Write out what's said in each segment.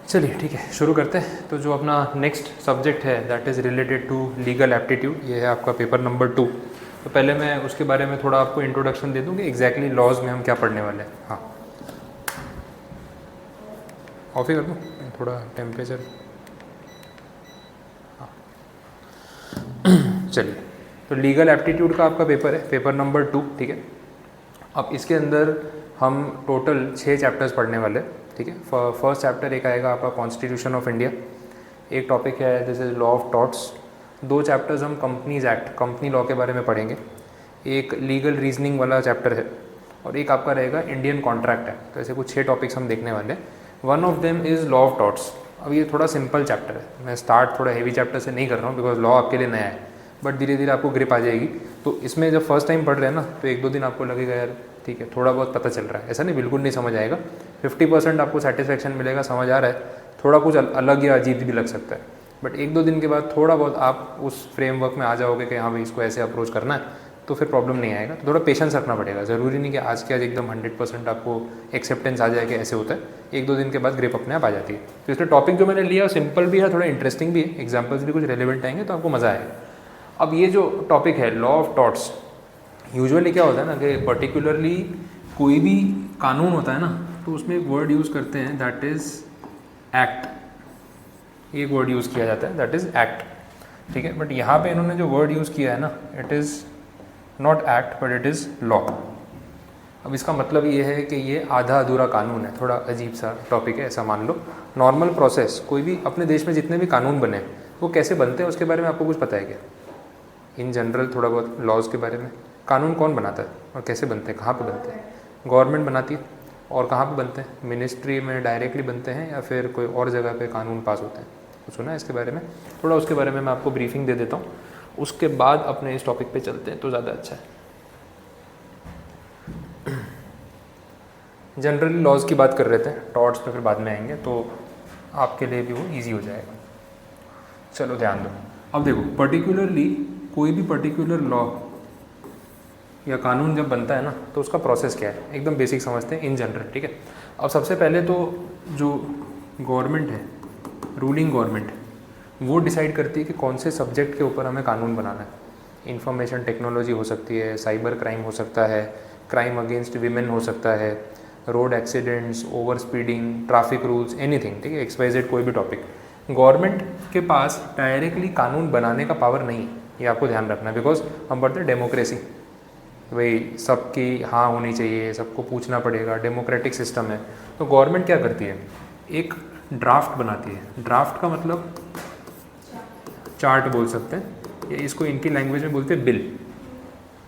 चलिए ठीक है, शुरू करते हैं। तो जो अपना नेक्स्ट सब्जेक्ट है that is related to legal aptitude, ये है आपका पेपर नंबर 2। तो पहले मैं उसके बारे में थोड़ा आपको इंट्रोडक्शन दे दूँ कि एग्जैक्टली लॉज में हम क्या पढ़ने वाले हैं। हाँ, ऑफ ही कर दूँ थोड़ा टेम्परेचर। हाँ चलिए, तो लीगल एप्टीट्यूड का आपका पेपर है, पेपर नंबर 2, ठीक है। अब इसके अंदर हम टोटल 6 चैप्टर्स पढ़ने वाले हैं, ठीक है। फर्स्ट चैप्टर एक आएगा आपका कॉन्स्टिट्यूशन ऑफ इंडिया, एक टॉपिक है this is law of torts, 2 chapters हम कंपनीज एक्ट, कंपनी लॉ के बारे में पढ़ेंगे, एक लीगल रीजनिंग वाला चैप्टर है, और एक आपका रहेगा इंडियन कॉन्ट्रैक्ट एक्ट। तो ऐसे कुछ 6 टॉपिक्स हम देखने वाले हैं। One of them is law of torts. अब ये थोड़ा सिंपल चैप्टर है, मैं स्टार्ट थोड़ा हेवी चैप्टर से नहीं कर रहा हूँ बिकॉज लॉ आपके लिए नया है, बट धीरे धीरे आपको ग्रिप आ जाएगी। तो इसमें जब फर्स्ट टाइम पढ़ रहे हैं ना, तो 1-2 दिन आपको लगेगा यार ठीक है थोड़ा बहुत पता चल रहा है, ऐसा नहीं बिल्कुल नहीं समझ आएगा। 50% आपको सेटिस्फेक्शन मिलेगा, समझ आ रहा है, थोड़ा कुछ अलग या अजीब भी लग सकता है, बट 1-2 दिन के बाद थोड़ा बहुत आप उस फ्रेमवर्क में आ जाओगे कि हाँ भाई इसको ऐसे अप्रोच करना है, तो फिर प्रॉब्लम नहीं आएगा। तो थोड़ा पेशेंस रखना पड़ेगा, ज़रूरी नहीं कि आज के आज एकदम 100% आपको एक्सेप्टेंस आ जाए कि ऐसे होता है, 1-2 दिन के बाद ग्रिप अपने आप आ जाती है। तो इसलिए टॉपिक जो मैंने लिया सिंपल भी है, थोड़ा इंटरेस्टिंग भी है, एग्जाम्पल्स भी कुछ रेलिवेंट आएंगे तो आपको मज़ा आएगा। अब ये जो टॉपिक है लॉ ऑफ टॉर्ट्स, यूजुअली क्या होता है ना कि पर्टिकुलरली कोई भी कानून होता है ना, तो उसमें एक वर्ड यूज़ करते हैं दैट इज़ एक्ट, एक वर्ड यूज़ किया जाता है दैट इज़ एक्ट, ठीक है। बट यहाँ पे इन्होंने जो वर्ड यूज़ किया है ना, it is not act but it is law. अब इसका मतलब ये है कि ये आधा अधूरा कानून है, थोड़ा अजीब सा टॉपिक है, ऐसा मान लो। नॉर्मल प्रोसेस, कोई भी अपने देश में जितने भी कानून बने वो कैसे बनते हैं उसके बारे में आपको कुछ पता है क्या? इन जनरल थोड़ा बहुत लॉज के बारे में। कानून कौन बनाता है और कैसे बनते हैं, कहाँ पे बनते हैं? गवर्नमेंट बनाती है। और कहाँ पे बनते हैं? मिनिस्ट्री में डायरेक्टली बनते हैं या फिर कोई और जगह पे कानून पास होते हैं? कुछ सुना है इसके बारे में? थोड़ा उसके बारे में मैं आपको ब्रीफिंग दे देता हूँ, उसके बाद अपने इस टॉपिक पे चलते हैं तो ज़्यादा अच्छा है। जनरली लॉज की बात कर रहे थे, टॉर्ट्स पे फिर बाद में आएंगे, तो आपके लिए भी वो ईजी हो जाएगा। चलो ध्यान दो। अब देखो, पर्टिकुलरली कोई भी पर्टिकुलर लॉ या कानून जब बनता है ना, तो उसका प्रोसेस क्या है एकदम बेसिक समझते हैं इन जनरल, ठीक है। अब सबसे पहले तो जो गवर्नमेंट है, रूलिंग गवर्नमेंट, वो डिसाइड करती है कि कौन से सब्जेक्ट के ऊपर हमें कानून बनाना है। इंफॉर्मेशन टेक्नोलॉजी हो सकती है, साइबर क्राइम हो सकता है, क्राइम अगेंस्ट वीमेन हो सकता है, road accidents, over speeding, traffic rules, anything, ठीक है, XYZ कोई भी टॉपिक। गवर्नमेंट के पास डायरेक्टली कानून बनाने का पावर नहीं है, ये आपको ध्यान रखना है, बिकॉज हम पढ़ते हैं डेमोक्रेसी, भाई सबकी हाँ होनी चाहिए, सबको पूछना पड़ेगा, डेमोक्रेटिक सिस्टम है। तो गवर्नमेंट क्या करती है, एक ड्राफ्ट बनाती है। ड्राफ्ट का मतलब चार्ट बोल सकते हैं, या इसको इनकी लैंग्वेज में बोलते हैं बिल।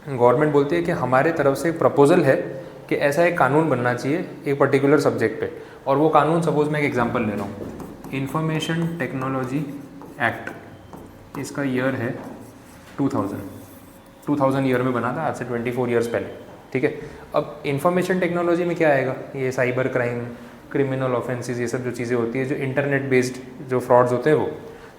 गवर्नमेंट बोलती है कि हमारे तरफ से एक प्रपोजल है कि ऐसा एक कानून बनना चाहिए एक पर्टिकुलर सब्जेक्ट पे, और वो कानून सपोज मैं एक एग्जांपल ले रहा हूँ, इंफॉर्मेशन टेक्नोलॉजी एक्ट, इसका ईयर है 2000 ईयर में बना था, आज से 24 ईयर्स पहले, ठीक है। अब इंफॉर्मेशन टेक्नोलॉजी में क्या आएगा, ये साइबर क्राइम, क्रिमिनल ऑफेंसेस, ये सब जो चीज़ें होती है, जो इंटरनेट बेस्ड जो फ्रॉड्स होते हैं वो।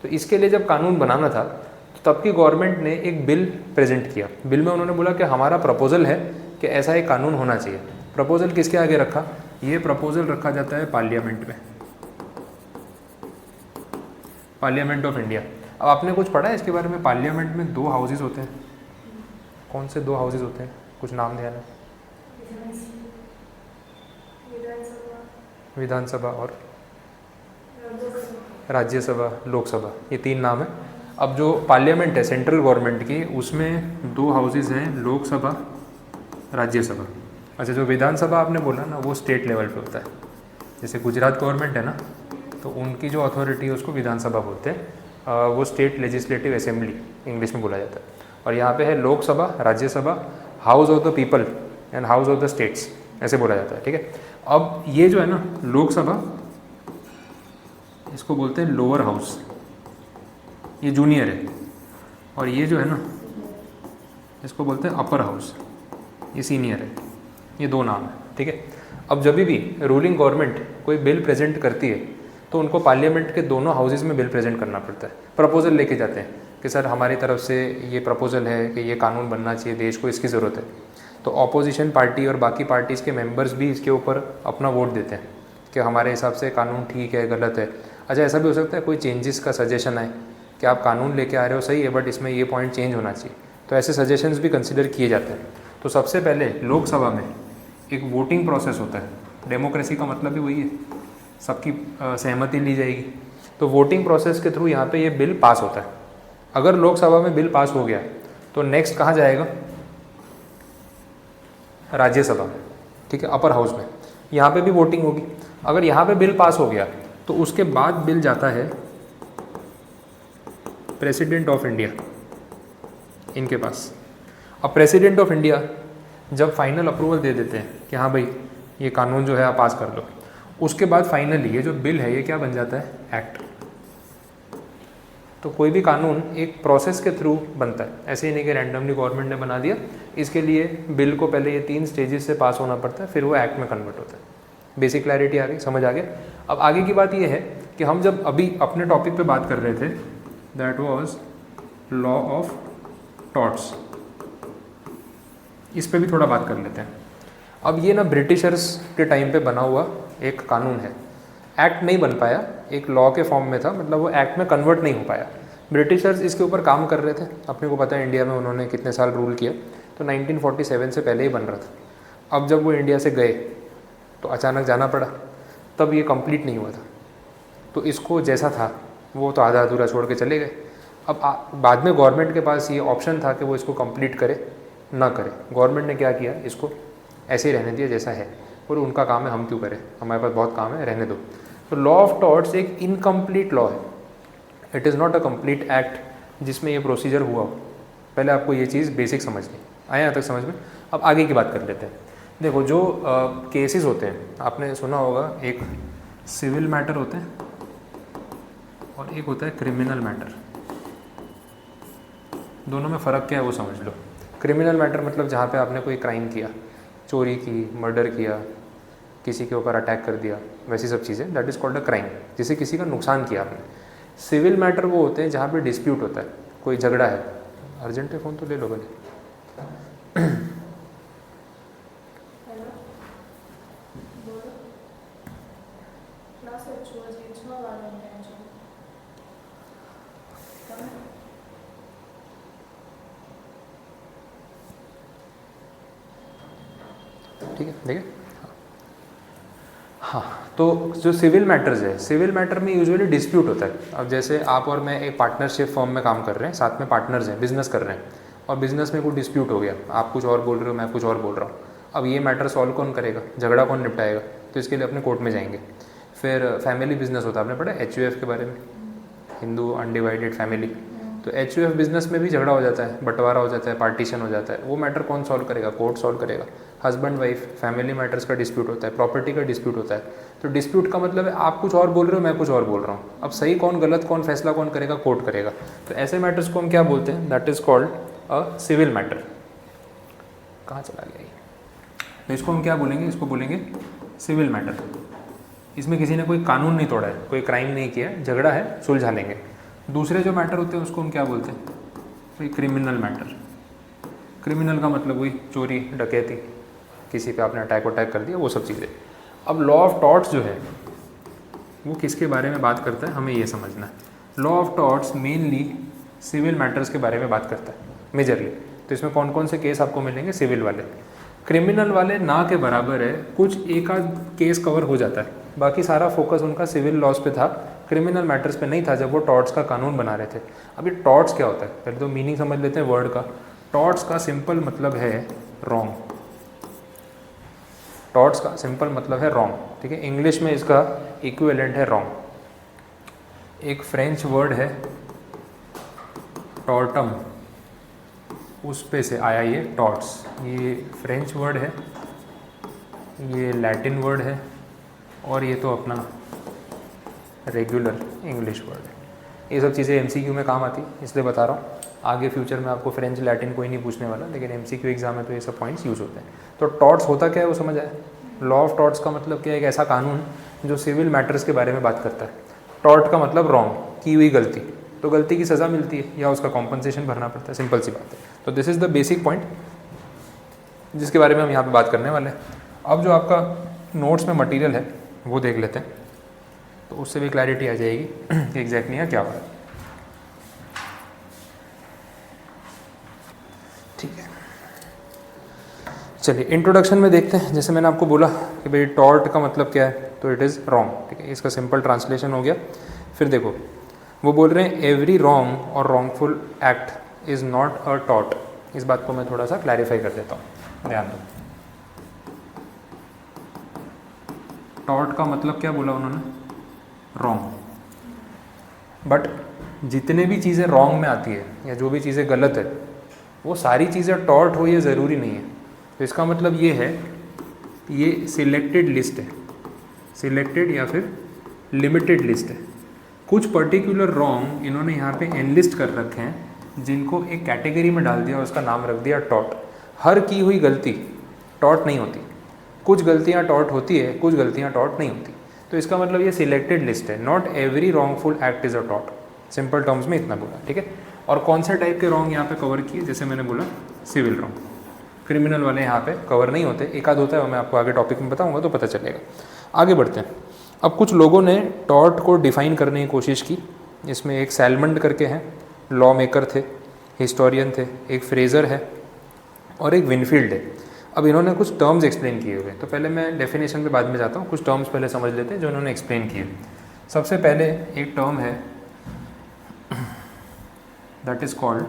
तो इसके लिए जब कानून बनाना था, तो तब की गवर्नमेंट ने एक बिल प्रेजेंट किया। बिल में उन्होंने बोला कि हमारा प्रपोजल है कि ऐसा एक कानून होना चाहिए। प्रपोजल किसके आगे रखा? ये प्रपोजल रखा जाता है पार्लियामेंट में, पार्लियामेंट ऑफ इंडिया। अब आपने कुछ पढ़ा है इसके बारे में? पार्लियामेंट में 2 हाउसेज होते हैं। कौन से 2 हाउसेज होते हैं, कुछ नाम ध्यान है? विधानसभा और राज्यसभा, लोकसभा, ये 3 नाम है। अब जो पार्लियामेंट है सेंट्रल गवर्नमेंट की, उसमें 2 हाउसेज हैं, लोकसभा, राज्यसभा। अच्छा, जो विधानसभा आपने बोला ना, वो स्टेट लेवल पे होता है। जैसे गुजरात गवर्नमेंट है ना, तो उनकी जो अथॉरिटी है उसको विधानसभा बोलते हैं, वो स्टेट लेजिस्लेटिव असेंबली इंग्लिश में बोला जाता है। और यहाँ पे है Lok Sabha, Rajya Sabha, house of the people and house of the states, ऐसे बोला जाता है, ठीक है। अब ये जो है ना लोकसभा, इसको बोलते हैं लोअर हाउस, ये जूनियर है। और ये जो है ना, इसको बोलते हैं अपर हाउस, ये सीनियर है। ये 2 नाम है, ठीक है। अब जब भी रूलिंग गवर्नमेंट कोई बिल प्रेजेंट करती है, तो उनको पार्लियामेंट के दोनों हाउसेज में बिल प्रेजेंट करना पड़ता है। प्रपोजल लेके जाते हैं कि सर हमारी तरफ से ये प्रपोजल है कि ये कानून बनना चाहिए, देश को इसकी ज़रूरत है। तो ऑपोजिशन पार्टी और बाकी पार्टीज़ के मेंबर्स भी इसके ऊपर अपना वोट देते हैं कि कि हमारे हिसाब से कानून ठीक है गलत है। अच्छा ऐसा भी हो सकता है कोई चेंजेस का सजेशन आए कि आप कानून लेके आ रहे हो सही है बट इसमें ये पॉइंट चेंज होना चाहिए, तो ऐसे सजेशंस भी कंसिडर किए जाते हैं। तो सबसे पहले लोकसभा में एक वोटिंग प्रोसेस होता है, डेमोक्रेसी का मतलब ही वही है, सबकी सहमति ली जाएगी। तो वोटिंग प्रोसेस के थ्रू यहाँ पे ये बिल पास होता है। अगर लोकसभा में बिल पास हो गया तो नेक्स्ट कहाँ जाएगा, राज्यसभा में, ठीक है, अपर हाउस में। यहाँ पे भी वोटिंग होगी। अगर यहाँ पे बिल पास हो गया तो उसके बाद बिल जाता है प्रेसिडेंट ऑफ इंडिया इनके पास। अब प्रेसिडेंट ऑफ इंडिया जब फाइनल अप्रूवल दे देते हैं कि हाँ भाई ये कानून जो है आप पास कर लो, उसके बाद फाइनली ये जो बिल है ये क्या बन जाता है, एक्ट। तो कोई भी कानून एक प्रोसेस के थ्रू बनता है, ऐसे ही नहीं कि रैंडमली गवर्नमेंट ने बना दिया। इसके लिए बिल को पहले ये 3 स्टेजेस से पास होना पड़ता है, फिर वो एक्ट में कन्वर्ट होता है। बेसिक क्लैरिटी आ गई, समझ आ गया। अब आगे की बात ये है कि हम जब अभी अपने टॉपिक पे बात कर रहे थे, that was law of torts, इस पे भी थोड़ा बात कर लेते हैं। अब ये ना ब्रिटिशर्स के टाइम पे बना हुआ एक कानून है, एक्ट नहीं बन पाया, एक लॉ के फॉर्म में था, मतलब वो एक्ट में कन्वर्ट नहीं हो पाया। ब्रिटिशर्स इसके ऊपर काम कर रहे थे, अपने को पता है इंडिया में उन्होंने कितने साल रूल किया, तो 1947 से पहले ही बन रहा था। अब जब वो इंडिया से गए तो अचानक जाना पड़ा, तब ये कंप्लीट नहीं हुआ था। तो इसको जैसा था वो तो आधा अधूरा छोड़ के चले गए। अब बाद में गवर्नमेंट के पास ये ऑप्शन था कि वो इसको कंप्लीट करे ना करे। गवर्नमेंट ने क्या किया, इसको ऐसे ही रहने दिया जैसा है, और उनका काम है, हम क्यों करें, हमारे पास बहुत काम है, रहने दो। तो लॉ ऑफ टॉर्ट्स एक इनकम्प्लीट लॉ है, it is not a complete act जिसमें ये प्रोसीजर हुआ हो। पहले आपको ये चीज़ बेसिक समझनी आए यहाँ तक समझ में। अब आगे की बात कर लेते हैं। देखो जो केसेस होते हैं, आपने सुना होगा एक सिविल मैटर होते हैं और एक होता है क्रिमिनल मैटर। दोनों में फ़र्क क्या है वो समझ लो। क्रिमिनल मैटर मतलब जहाँ पे आपने कोई क्राइम किया, चोरी की, मर्डर किया, किसी के ऊपर अटैक कर दिया, वैसी सब चीज़ें, that is called a crime, जिससे किसी का नुकसान किया आपने। सिविल मैटर वो होते हैं जहाँ पे डिस्प्यूट होता है, कोई झगड़ा है। अर्जेंट है फ़ोन तो ले लो भले। ठीक है, देखिए। हाँ, तो जो सिविल मैटर्स है, सिविल मैटर में यूजुअली डिस्प्यूट होता है। अब जैसे आप और मैं एक पार्टनरशिप फर्म में काम कर रहे हैं, साथ में पार्टनर्स हैं, बिजनेस कर रहे हैं, और बिजनेस में कोई डिस्प्यूट हो गया, आप कुछ और बोल रहे हो, मैं कुछ और बोल रहा हूँ। अब ये मैटर सॉल्व कौन करेगा, झगड़ा कौन निपटाएगा, तो इसके लिए अपने कोर्ट में जाएंगे। फिर फैमिली बिजनेस होता है, आपने पढ़ा HUF के बारे में, हिंदू अनडिवाइडेड फैमिली। तो HUF बिजनेस में भी झगड़ा हो जाता है, बंटवारा हो जाता है, पार्टीशन हो जाता है। वो मैटर कौन सॉल्व करेगा, कोर्ट सॉल्व करेगा। हस्बैंड वाइफ फैमिली मैटर्स का डिस्प्यूट होता है, प्रॉपर्टी का डिस्प्यूट होता है। तो डिस्प्यूट का मतलब है आप कुछ और बोल रहे हो, मैं कुछ और बोल रहा हूँ। अब सही कौन गलत कौन फैसला कौन करेगा, कोर्ट करेगा। तो ऐसे मैटर्स को हम क्या बोलते हैं, that is called a civil matter. कहाँ चला गया ये, तो इसको हम क्या बोलेंगे, इसको बोलेंगे सिविल मैटर। इसमें किसी ने कोई कानून नहीं तोड़ा है, कोई क्राइम नहीं किया है, झगड़ा है, सुलझा लेंगे। दूसरे जो मैटर होते हैं उसको हम क्या बोलते हैं, तो क्रिमिनल मैटर। क्रिमिनल का मतलब वही चोरी, डकैती, किसी पे आपने अटैक कर दिया, वो सब चीज़ें। अब लॉ ऑफ टॉर्ट्स जो है वो किसके बारे में बात करता है, हमें ये समझना है। Law of torts mainly civil matters के बारे में बात करता है मेजरली। तो इसमें कौन कौन से केस आपको मिलेंगे, सिविल वाले। क्रिमिनल वाले ना के बराबर है, कुछ एक आध केस कवर हो जाता है, बाकी सारा फोकस उनका सिविल लॉज पे था, क्रिमिनल मैटर्स पे नहीं था जब वो टॉर्ट्स का कानून बना रहे थे। अभी टॉर्ट्स क्या होता है, पहले तो मीनिंग समझ लेते हैं वर्ड का। टॉर्ट्स का सिंपल मतलब है रॉन्ग। टॉर्ट्स का सिंपल मतलब है रॉन्ग, ठीक है। इंग्लिश में इसका इक्विवेलेंट है रॉन्ग। एक फ्रेंच वर्ड है टॉर्टम, उस पे से आया ये टॉर्ट्स। ये फ्रेंच वर्ड है, ये लैटिन वर्ड है, और ये तो अपना रेगुलर इंग्लिश वर्ड है। ये सब चीज़ें MCQ में काम आती, इसलिए बता रहा हूँ। आगे फ्यूचर में आपको फ्रेंच लैटिन कोई नहीं पूछने वाला, लेकिन MCQ एग्जाम में तो ये सब पॉइंट्स यूज़ होते हैं। तो टॉर्ट्स होता क्या है वो समझ आया। लॉ ऑफ टॉर्ट्स का मतलब क्या है, एक ऐसा कानून जो सिविल मैटर्स के बारे में बात करता है। टॉर्ट का मतलब रॉन्ग, की हुई गलती, तो गलती की सज़ा मिलती है या उसका कॉम्पनसेशन भरना पड़ता है, सिंपल सी बात है। तो this is the basic point जिसके बारे में हम यहाँ पे बात करने वाले हैं। अब जो आपका नोट्स में मटेरियल है वो देख लेते हैं, तो उससे भी क्लैरिटी आ जाएगी कि एग्जैक्टली यहाँ क्या हो रहा है। ठीक है, चलिए इंट्रोडक्शन में देखते हैं। जैसे मैंने आपको बोला कि भाई टॉर्ट का मतलब क्या है, तो इट इज़ रॉन्ग। ठीक है, इसका सिंपल ट्रांसलेशन हो गया। फिर देखो वो बोल रहे हैं एवरी रॉन्ग और wrongful act is not a tort. इस बात को मैं थोड़ा सा क्लैरिफाई कर देता हूँ, ध्यान दो। टॉर्ट का मतलब क्या बोला उन्होंने, रॉन्ग। बट जितने भी चीज़ें रॉन्ग में आती है या जो भी चीज़ें गलत है, वो सारी चीज़ें टॉर्ट हो ये ज़रूरी नहीं है। तो इसका मतलब ये है, ये सिलेक्टेड लिस्ट है, सिलेक्टेड या फिर लिमिटेड लिस्ट है। कुछ पर्टिकुलर रॉन्ग इन्होंने यहाँ पे एनलिस्ट कर रखे हैं, जिनको एक कैटेगरी में डाल दिया और उसका नाम रख दिया टॉर्ट। हर की हुई गलती टॉर्ट नहीं होती, कुछ गलतियाँ टॉर्ट होती है, कुछ गलतियाँ टॉर्ट नहीं होती। तो इसका मतलब ये सिलेक्टेड लिस्ट है। Not every wrongful act is a tort. Simple terms में इतना बोला, ठीक है। और कौन से टाइप के रॉन्ग यहाँ पे कवर किए, जैसे मैंने बोला सिविल रॉन्ग, क्रिमिनल वाले यहाँ पे कवर नहीं होते। एक आध होता है, वो मैं आपको आगे टॉपिक में बताऊँगा तो पता चलेगा। आगे बढ़ते हैं। अब कुछ लोगों ने टॉर्ट को डिफ़ाइन करने की कोशिश की। इसमें एक सैलमंड करके हैं, लॉ मेकर थे, हिस्टोरियन थे, एक फ्रेज़र है और एक विनफील्ड है। अब इन्होंने कुछ टर्म्स एक्सप्लेन किए हुए, तो पहले मैं डेफिनेशन पे बाद में जाता हूँ, कुछ टर्म्स पहले समझ लेते हैं जो इन्होंने एक्सप्लेन किए। सबसे पहले एक टर्म है that is called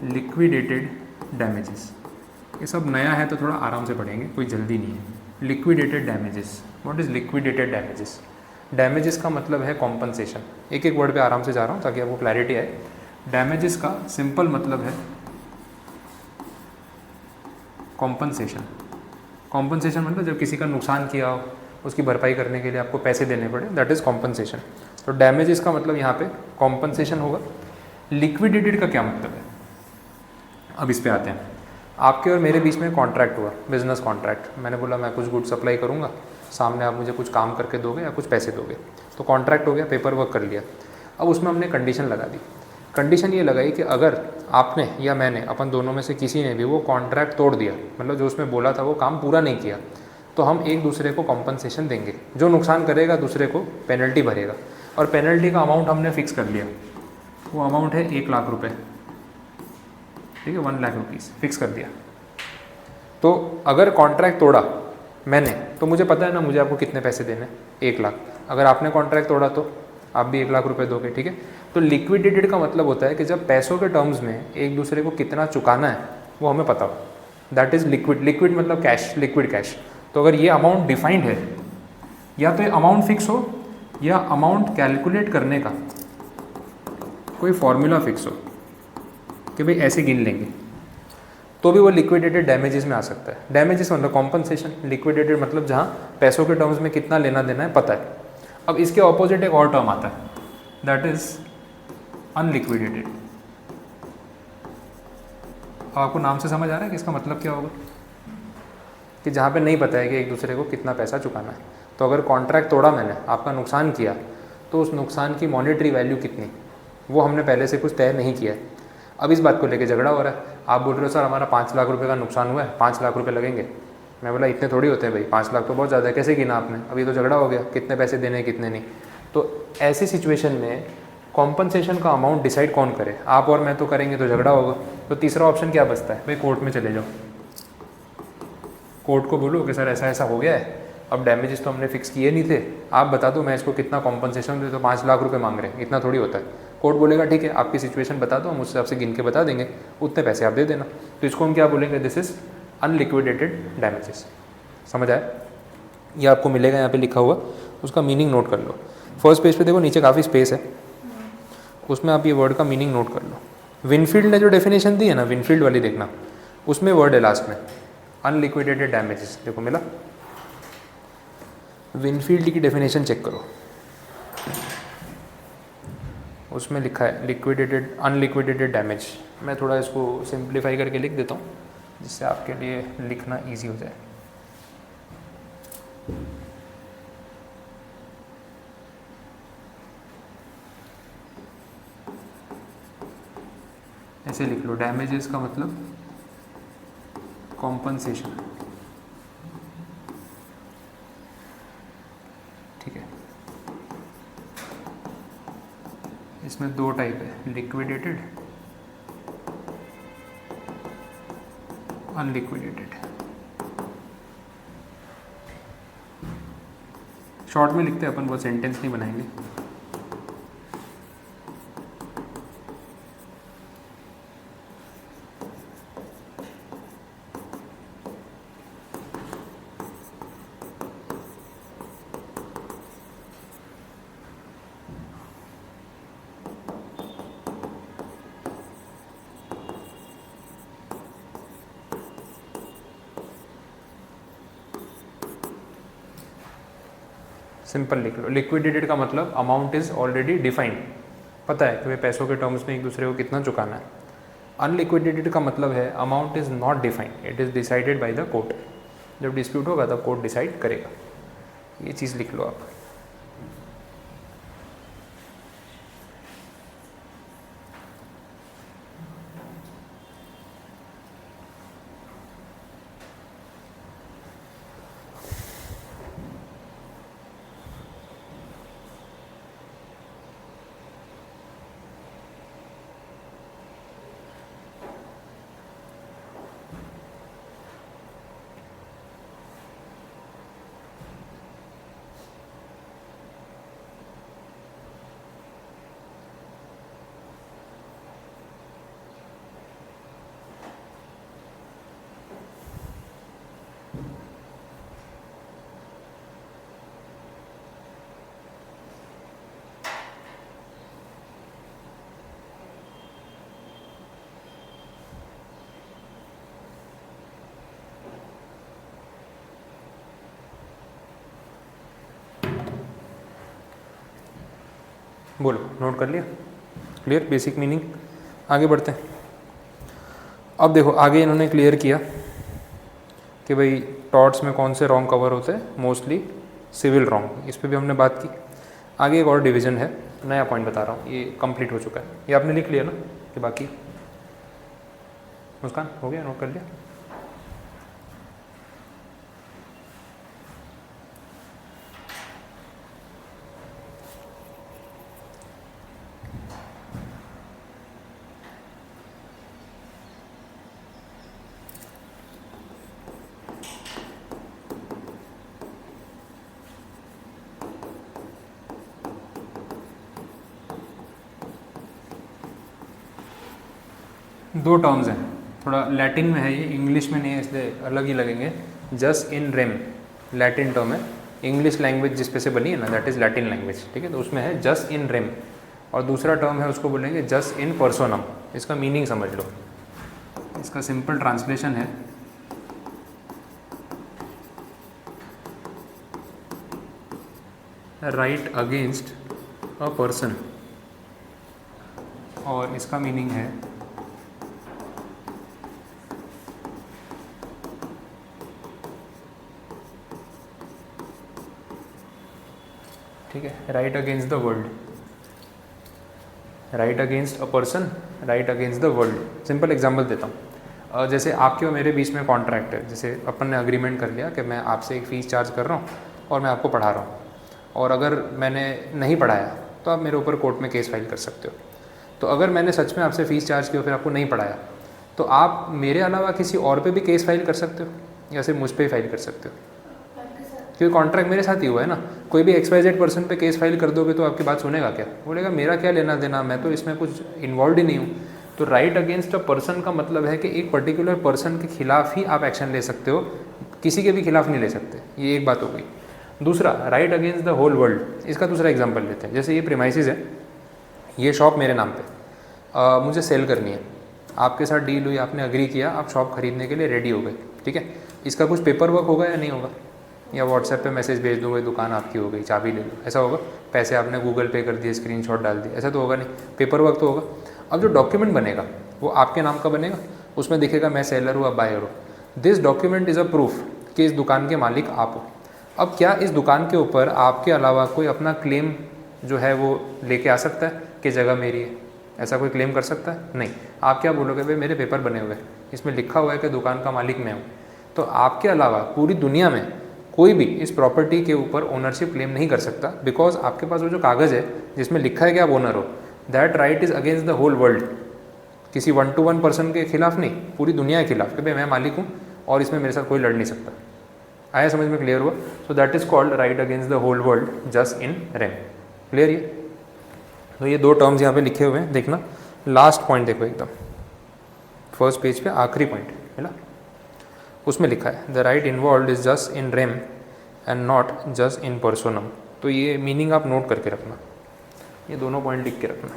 liquidated damages. ये सब नया है तो थोड़ा आराम से पढ़ेंगे, कोई जल्दी नहीं है। Liquidated damages, what is liquidated damages? Damages का मतलब है कॉम्पनसेशन। एक एक वर्ड पे आराम से जा रहा हूँ ताकि आपको क्लैरिटी आए। डैमेजेस का सिंपल मतलब है कॉम्पनसेशन। कॉम्पनसेशन मतलब जब किसी का नुकसान किया हो, उसकी भरपाई करने के लिए आपको पैसे देने पड़े, दैट इज़ कॉम्पनसेशन। तो डैमेजेस का मतलब यहाँ पे कॉम्पनसेशन होगा। लिक्विडेटेड का क्या मतलब है, अब इस पे आते हैं। आपके और मेरे बीच में कॉन्ट्रैक्ट हुआ, बिजनेस कॉन्ट्रैक्ट। मैंने बोला मैं कुछ गुड सप्लाई करूँगा, सामने आप मुझे कुछ काम करके दोगे या कुछ पैसे दोगे, तो कॉन्ट्रैक्ट हो गया, पेपर वर्क कर लिया। अब उसमें हमने कंडीशन लगा दी। कंडीशन ये लगाई कि अगर आपने या मैंने, अपन दोनों में से किसी ने भी वो कॉन्ट्रैक्ट तोड़ दिया, मतलब जो उसमें बोला था वो काम पूरा नहीं किया, तो हम एक दूसरे को कॉम्पनसेशन देंगे। जो नुकसान करेगा दूसरे को पेनल्टी भरेगा, और पेनल्टी का अमाउंट हमने फिक्स कर लिया। वो अमाउंट है 1 लाख रुपये, ठीक है, 1 लाख रुपीज़ फिक्स कर दिया। तो अगर कॉन्ट्रैक्ट तोड़ा मैंने, तो मुझे पता है ना मुझे आपको कितने पैसे देने, 1 लाख। अगर आपने कॉन्ट्रैक्ट तोड़ा तो आप भी 1 लाख रुपए दोगे, ठीक है। तो लिक्विडेटेड का मतलब होता है कि जब पैसों के टर्म्स में एक दूसरे को कितना चुकाना है वो हमें पता हो, दैट इज़ लिक्विड। लिक्विड मतलब कैश, लिक्विड कैश। तो अगर ये अमाउंट डिफाइंड है, या तो ये अमाउंट फिक्स हो या अमाउंट कैलकुलेट करने का कोई फॉर्मूला फिक्स हो कि भाई ऐसे गिन लेंगे, तो भी वो लिक्विडेटेड डैमेजेस में आ सकता है। डैमेजेस मतलब कॉम्पनसेशन, लिक्विडेटेड मतलब जहाँ पैसों के टर्म्स में कितना लेना देना है पता है। अब इसके ऑपोजिट एक और टर्म आता है, दैट इज अनलिक्विडेटेड। अब आपको नाम से समझ आ रहा है कि इसका मतलब क्या होगा, कि जहाँ पे नहीं पता है कि एक दूसरे को कितना पैसा चुकाना है। तो अगर कॉन्ट्रैक्ट तोड़ा मैंने, आपका नुकसान किया, तो उस नुकसान की मॉनेटरी वैल्यू कितनी, वो हमने पहले से कुछ तय नहीं किया है। अब इस बात को लेके झगड़ा हो रहा है। आप बोल रहे हो सर हमारा 5 लाख रुपए का नुकसान हुआ है, 5 लाख रुपए लगेंगे। मैं बोला इतने थोड़ी होते हैं भाई, 5 लाख तो बहुत ज़्यादा है, कैसे गिना आपने? अभी तो झगड़ा हो गया, कितने पैसे देने हैं कितने नहीं। तो ऐसी सिचुएशन में कॉम्पनसेशन का अमाउंट डिसाइड कौन करे? आप और मैं तो करेंगे तो झगड़ा होगा। तो तीसरा ऑप्शन क्या बचता है? भाई कोर्ट में चले जाओ, कोर्ट को बोलो कि सर ऐसा ऐसा हो गया है, अब डैमेजेस तो हमने फिक्स किए नहीं थे, आप बता दो मैं इसको कितना कॉम्पनसेशन दे। तो 5 लाख रुपए मांग रहे हैं, इतना थोड़ी होता है। कोर्ट बोलेगा ठीक है आपकी सिचुएशन बता दो, हम उस हिसाब से गिन के बता देंगे, उतने पैसे आप दे देना। तो इसको हम क्या बोलेंगे? This is unliquidated damages. समझ आया? ये आपको मिलेगा यहाँ पे लिखा हुआ, उसका मीनिंग नोट कर लो। फर्स्ट पेज पे देखो नीचे काफ़ी स्पेस है, उसमें आप ये वर्ड का मीनिंग नोट कर लो। विनफील्ड ने जो डेफिनेशन दी है ना, विनफील्ड वाली देखना, उसमें वर्ड है लास्ट में अनलिक्विडेटेड डैमेजेस। देखो मिला, विनफील्ड की डेफिनेशन चेक करो, उसमें लिखा है लिक्विडेटेड, अनलिक्विडेटेड डैमेज। मैं थोड़ा इसको सिंप्लीफाई करके लिख देता हूँ जिससे आपके लिए लिखना इजी हो जाए। ऐसे लिख लो, डैमेजेस का मतलब कॉम्पनसेशन, ठीक है। इसमें दो टाइप है, लिक्विडेटेड, अनलिक्विडेटेड। शॉर्ट में लिखते हैं अपन, वो सेंटेंस नहीं बनाएंगे। सिंपल लिख लो। लिक्विडेटेड का मतलब अमाउंट इज ऑलरेडी डिफाइंड, पता है कि भाई पैसों के टर्म्स में एक दूसरे को कितना चुकाना है। अनलिक्विडेटेड का मतलब है amount is not defined, it is decided by the court. जब डिस्प्यूट होगा तब कोर्ट डिसाइड करेगा। ये चीज़ लिख लो आप। बोलो, नोट कर लिया? Clear, basic meaning. आगे बढ़ते हैं। अब देखो आगे इन्होंने क्लियर किया कि भाई टॉर्ट्स में कौन से रॉन्ग कवर होते हैं, मोस्टली सिविल रॉन्ग। इस पर भी हमने बात की। आगे एक और डिवीज़न है, नया पॉइंट बता रहा हूँ, ये कंप्लीट हो चुका है। ये आपने लिख लिया ना कि बाकी मुस्कान हो गया, नोट कर लिया? दो टर्म्स हैं, थोड़ा लैटिन में है ये, इंग्लिश में नहीं है इसलिए अलग ही लगेंगे। Just in rem Latin term है, इंग्लिश लैंग्वेज जिस पे से बनी है ना, दैट इज़ लैटिन लैंग्वेज, ठीक है। तो उसमें है जस्ट इन रेम, और दूसरा टर्म है उसको बोलेंगे जस्ट इन पर्सोनम। इसका मीनिंग समझ लो, इसका सिंपल ट्रांसलेशन है राइट अगेंस्ट अ पर्सन, और इसका मीनिंग है ठीक है, right against the world, right against a person, right against the world. Simple example देता हूँ। जैसे आपके और मेरे बीच में कॉन्ट्रैक्ट है, जैसे अपन ने अग्रीमेंट कर लिया कि मैं आपसे एक फ़ीस चार्ज कर रहा हूँ और मैं आपको पढ़ा रहा हूँ, और अगर मैंने नहीं पढ़ाया तो आप मेरे ऊपर कोर्ट में केस फाइल कर सकते हो। तो अगर मैंने सच में आपसे फ़ीस चार्ज की और फिर आपको नहीं पढ़ाया तो आप मेरे अलावा किसी और पे भी केस फाइल कर सकते हो, या सिर्फ मुझ पर ही फाइल कर सकते हो, क्योंकि कॉन्ट्रैक्ट मेरे साथ ही हुआ है ना। कोई भी XYZ पर्सन पे केस फाइल कर दोगे तो आपकी बात सुनेगा क्या? बोलेगा मेरा क्या लेना देना, मैं तो इसमें कुछ इन्वॉल्व ही नहीं हूँ। तो राइट अगेंस्ट अ पर्सन का मतलब है कि एक पर्टिकुलर पर्सन के खिलाफ ही आप एक्शन ले सकते हो, किसी के भी खिलाफ नहीं ले सकते। ये एक बात हो गई। दूसरा, right against the whole world. इसका दूसरा एग्जाम्पल लेते हैं। जैसे ये प्रीमाइसेस है, ये शॉप मेरे नाम पे मुझे सेल करनी है, आपके साथ डील हुई, आपने अग्री किया, आप शॉप खरीदने के लिए रेडी हो गए, ठीक है। इसका कुछ पेपर वर्क होगा या नहीं होगा? या व्हाट्सएप पे मैसेज भेज दूँगा दुकान आपकी हो गई, चाबी ले लो, ऐसा होगा? पैसे आपने गूगल पे कर दिए, स्क्रीनशॉट डाल दिए, ऐसा तो होगा नहीं। पेपर वर्क तो होगा। अब जो डॉक्यूमेंट बनेगा वो आपके नाम का बनेगा, उसमें दिखेगा मैं सेलर हूँ, आप बायर हो। This document is a proof कि इस दुकान के मालिक आप हो। अब क्या इस दुकान के ऊपर आपके अलावा कोई अपना क्लेम जो है वो लेके आ सकता है कि जगह मेरी है? ऐसा कोई क्लेम कर सकता है? नहीं। आप क्या बोलोगे, भाई मेरे पेपर बने हुए हैं, इसमें लिखा हुआ है कि दुकान का मालिक मैं हूँ। तो आपके अलावा पूरी दुनिया में कोई भी इस प्रॉपर्टी के ऊपर ओनरशिप क्लेम नहीं कर सकता, बिकॉज आपके पास वो जो कागज़ है जिसमें लिखा है कि आप ओनर हो, that right is against the whole world. किसी 1 to 1 पर्सन के खिलाफ नहीं, पूरी दुनिया के खिलाफ कि भाई मैं मालिक हूँ और इसमें मेरे साथ कोई लड़ नहीं सकता। आया समझ में, क्लियर हुआ? So that is called right against the whole world just in rem. Clear? ये तो ये दो टर्म्स यहाँ पे लिखे हुए हैं, देखना लास्ट पॉइंट देखो एकदम फर्स्ट पेज पे आखिरी पॉइंट है ना, उसमें लिखा है the right involve is just in rem and not just in personam. तो ये मीनिंग आप नोट करके रखना, ये दोनों पॉइंट लिख के रखना।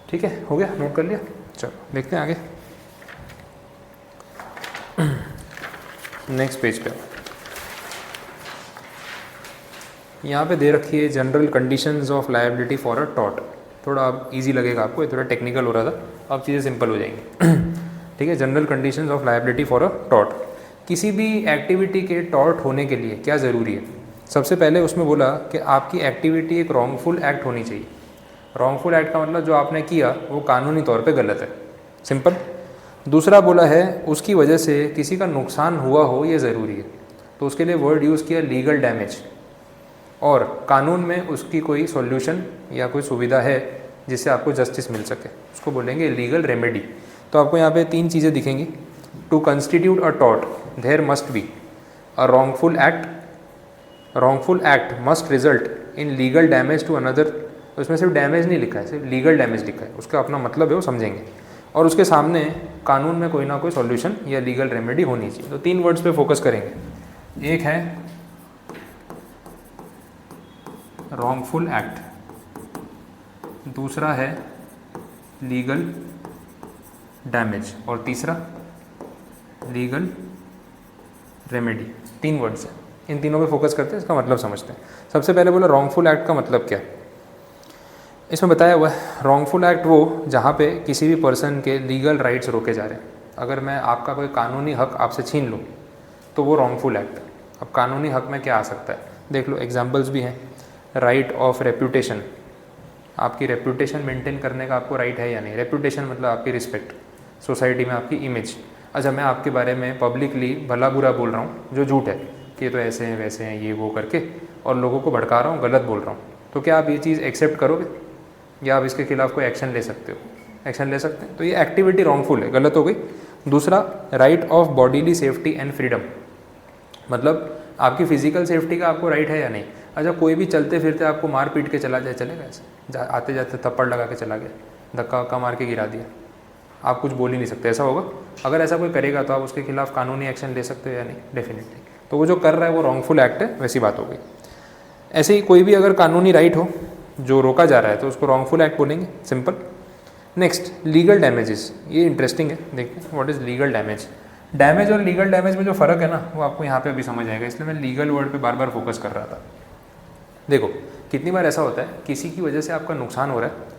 ठीक है, हो गया, नोट कर लिया। चलो देखते हैं आगे नेक्स्ट पेज पे। यहाँ पे दे रखी है general conditions of liability for a tort. थोड़ा अब इजी लगेगा आपको, ये थोड़ा टेक्निकल हो रहा था, अब चीज़ें सिंपल हो जाएंगी। ठीक है, general conditions of liability for a tort. किसी भी एक्टिविटी के टॉर्ट होने के लिए क्या ज़रूरी है? सबसे पहले उसमें बोला कि आपकी एक्टिविटी एक रॉन्गफुल एक्ट होनी चाहिए। रॉन्गफुल एक्ट का मतलब जो आपने किया वो कानूनी तौर पे गलत है, सिंपल। दूसरा बोला है उसकी वजह से किसी का नुकसान हुआ हो, ये ज़रूरी है, तो उसके लिए वर्ड यूज़ किया लीगल डैमेज, और कानून में उसकी कोई सॉल्यूशन या कोई सुविधा है जिससे आपको जस्टिस मिल सके, उसको बोलेंगे लीगल रेमेडी। तो आपको यहाँ पे 3 चीज़ें दिखेंगी। To constitute a tort there must be a wrongful act, wrongful act must result in legal damage to another. उसमें सिर्फ डैमेज नहीं लिखा है, सिर्फ लीगल डैमेज लिखा है, उसका अपना मतलब है, वो समझेंगे। और उसके सामने कानून में कोई ना कोई सॉल्यूशन या लीगल रेमेडी होनी चाहिए। तो 3 वर्ड्स पे फोकस करेंगे। एक है रॉन्गफुल एक्ट, दूसरा है लीगल डैमेज, और तीसरा लीगल रेमेडी। 3 वर्ड्स हैं, इन तीनों पे फोकस करते हैं, इसका मतलब समझते हैं। सबसे पहले बोला रॉन्गफुल एक्ट का मतलब क्या है। इसमें बताया हुआ है रॉन्गफुल एक्ट वो जहाँ पे किसी भी पर्सन के लीगल राइट्स रोके जा रहे हैं। अगर मैं आपका कोई कानूनी हक आपसे छीन लूँ तो वो रॉन्गफुल एक्ट है। अब कानूनी हक में क्या आ सकता है, देख लो, एग्जांपल्स भी हैं। राइट ऑफ रेप्यूटेशन, आपकी रेप्यूटेशन मेंटेन करने का आपको राइट है या नहीं। रेप्यूटेशन मतलब आपकी रिस्पेक्ट, सोसाइटी में आपकी इमेज। अच्छा, मैं आपके बारे में पब्लिकली भला बुरा बोल रहा हूँ जो झूठ है कि ये तो ऐसे हैं वैसे हैं ये वो करके, और लोगों को भड़का रहा हूँ, गलत बोल रहा हूँ, तो क्या आप ये चीज़ एक्सेप्ट करोगे या आप इसके खिलाफ कोई एक्शन ले सकते हो? एक्शन ले सकते हैं। तो ये एक्टिविटी रॉन्गफुल है, गलत हो गई। दूसरा, right of bodily safety and freedom, मतलब आपकी फिजिकल सेफ्टी का आपको राइट है या नहीं। अच्छा, कोई भी चलते फिरते आपको मार पीट के चला जाए, चलेगा ऐसे? आते जाते थप्पड़ लगा के चला गया, धक्का वक्का मार के गिरा दिया, आप कुछ बोल ही नहीं सकते, ऐसा होगा? अगर ऐसा कोई करेगा तो आप उसके खिलाफ कानूनी एक्शन ले सकते हो या नहीं? डेफिनेटली। तो वो जो कर रहा है वो रॉन्गफुल एक्ट है, वैसी बात हो गई। ऐसे ही कोई भी अगर कानूनी राइट हो जो रोका जा रहा है तो उसको रॉन्गफुल एक्ट बोलेंगे, सिंपल। नेक्स्ट, लीगल डैमेजेस, ये इंटरेस्टिंग है, देखते हैं what is legal damage. Damage और लीगल डैमेज में जो फ़र्क है ना, वो आपको यहाँ पे अभी समझ आएगा, इसलिए मैं लीगल वर्ड पे बार बार फोकस कर रहा था। देखो, कितनी बार ऐसा होता है किसी की वजह से आपका नुकसान हो रहा है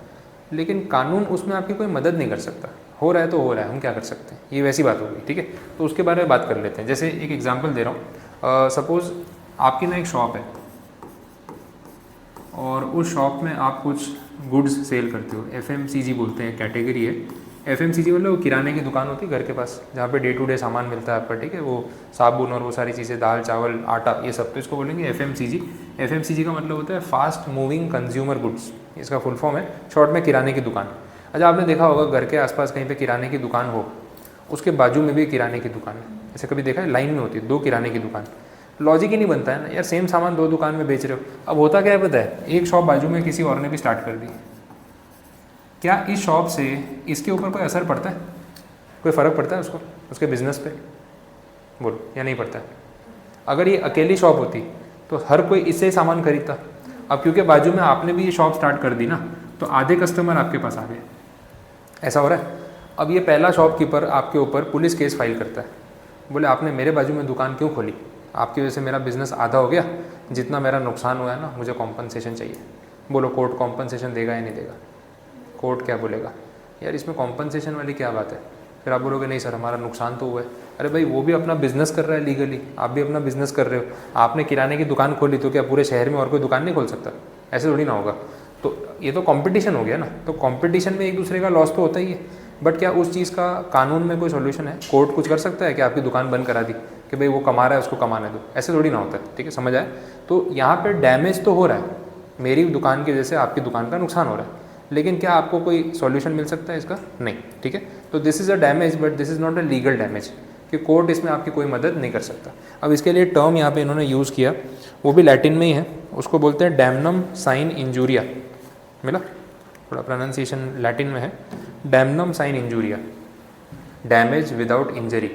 लेकिन कानून उसमें आपकी कोई मदद नहीं कर सकता। हो रहा है तो हो रहा है, हम क्या कर सकते हैं, ये वैसी बात होगी, ठीक है। तो उसके बारे में बात कर लेते हैं। जैसे एक एग्जाम्पल दे रहा हूँ, सपोज़ आपकी ना एक शॉप है और उस शॉप में आप कुछ गुड्स सेल करते हो। FMCG बोलते हैं, कैटेगरी है। FMCG मतलब वो किराने की दुकान होती है घर के पास, जहाँ पे डे टू डे सामान मिलता है आपका, ठीक है, वो साबुन और वो सारी चीज़ें, दाल चावल आटा, ये सब, तो इसको बोलेंगे FMCG। FMCG का मतलब होता है फास्ट मूविंग कंज्यूमर गुड्स, इसका फुल फॉर्म है, शॉर्ट में किराने की दुकान। अच्छा, आपने देखा होगा घर के आसपास कहीं पे किराने की दुकान हो, उसके बाजू में भी किराने की दुकान है, ऐसे कभी देखा है? लाइन में होती है 2 किराने की दुकान। लॉजिक ही नहीं बनता है ना यार, सेम सामान 2 दुकान में बेच रहे हो। अब होता क्या है पता है, एक शॉप बाजू में किसी और ने भी स्टार्ट कर दी, क्या इस शॉप से इसके ऊपर कोई असर पड़ता है? कोई फ़र्क पड़ता है उसको, उसके बिज़नेस पे? बोलो, या नहीं पड़ता है? अगर ये अकेली शॉप होती तो हर कोई इससे सामान खरीदता। अब क्योंकि बाजू में आपने भी ये शॉप स्टार्ट कर दी ना, तो आधे कस्टमर आपके पास आ गए। ऐसा हो रहा है। अब ये पहला शॉपकीपर आपके ऊपर पुलिस केस फाइल करता है, बोले आपने मेरे बाजू में दुकान क्यों खोली, आपकी वजह से मेरा बिज़नेस आधा हो गया, जितना मेरा नुकसान हुआ है ना मुझे कॉम्पनसेशन चाहिए। बोलो कोर्ट कॉम्पनसेशन देगा या नहीं देगा? कोर्ट क्या बोलेगा, यार इसमें कॉम्पनसेशन वाली क्या बात है? फिर आप बोलोगे नहीं सर हमारा नुकसान तो हुआ है। अरे भाई वो भी अपना बिजनेस कर रहा है लीगली, आप भी अपना बिजनेस कर रहे हो। आपने किराने की दुकान खोली तो क्या पूरे शहर में और कोई दुकान नहीं खोल सकता? ऐसे थोड़ी ना होगा। तो ये तो कंपटीशन हो गया ना, तो कंपटीशन में एक दूसरे का लॉस तो होता ही है। बट क्या उस चीज़ का कानून में कोई सोल्यूशन है? कोर्ट कुछ कर सकता है कि आपकी दुकान बंद करा दी कि भाई वो कमा रहा है उसको कमाने दो? ऐसे थोड़ी ना होता है। ठीक है, समझ आए? तो यहाँ पर डैमेज तो हो रहा है, मेरी दुकान की वजह से आपकी दुकान का नुकसान हो रहा है, लेकिन क्या आपको कोई सॉल्यूशन मिल सकता है इसका? नहीं। ठीक है, तो this is a damage but this is not a legal damage, कि कोर्ट इसमें आपकी कोई मदद नहीं कर सकता। अब इसके लिए टर्म यहाँ पे इन्होंने यूज़ किया, वो भी लैटिन में ही है, उसको बोलते हैं डैमनम साइन इंजूरिया। मिला? थोड़ा प्रोनाउंसिएशन लैटिन में है, damnum sine injuria, damage without injury.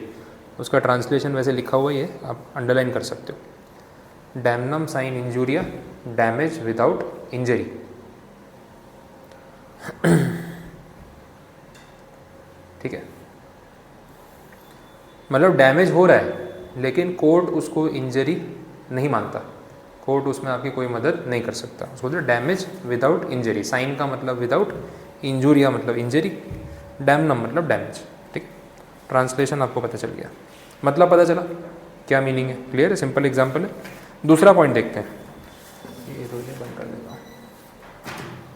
उसका ट्रांसलेशन वैसे लिखा हुआ ही है, आप अंडरलाइन कर सकते हो। Damnum sine injuria, damage without injury. ठीक है, मतलब डैमेज हो रहा है लेकिन कोर्ट उसको इंजरी नहीं मानता, कोर्ट उसमें आपकी कोई मदद नहीं कर सकता। उसको बोलते डैमेज विदाउट इंजरी। साइन का मतलब विदाउट, इंजूरिया मतलब इंजरी, डैमनम मतलब डैमेज। ठीक, ट्रांसलेशन आपको पता चल गया, मतलब पता चला क्या मीनिंग है? क्लियर है? सिंपल एग्जाम्पल है। दूसरा पॉइंट देखते हैं, ये रोजे बंद कर देता हूँ।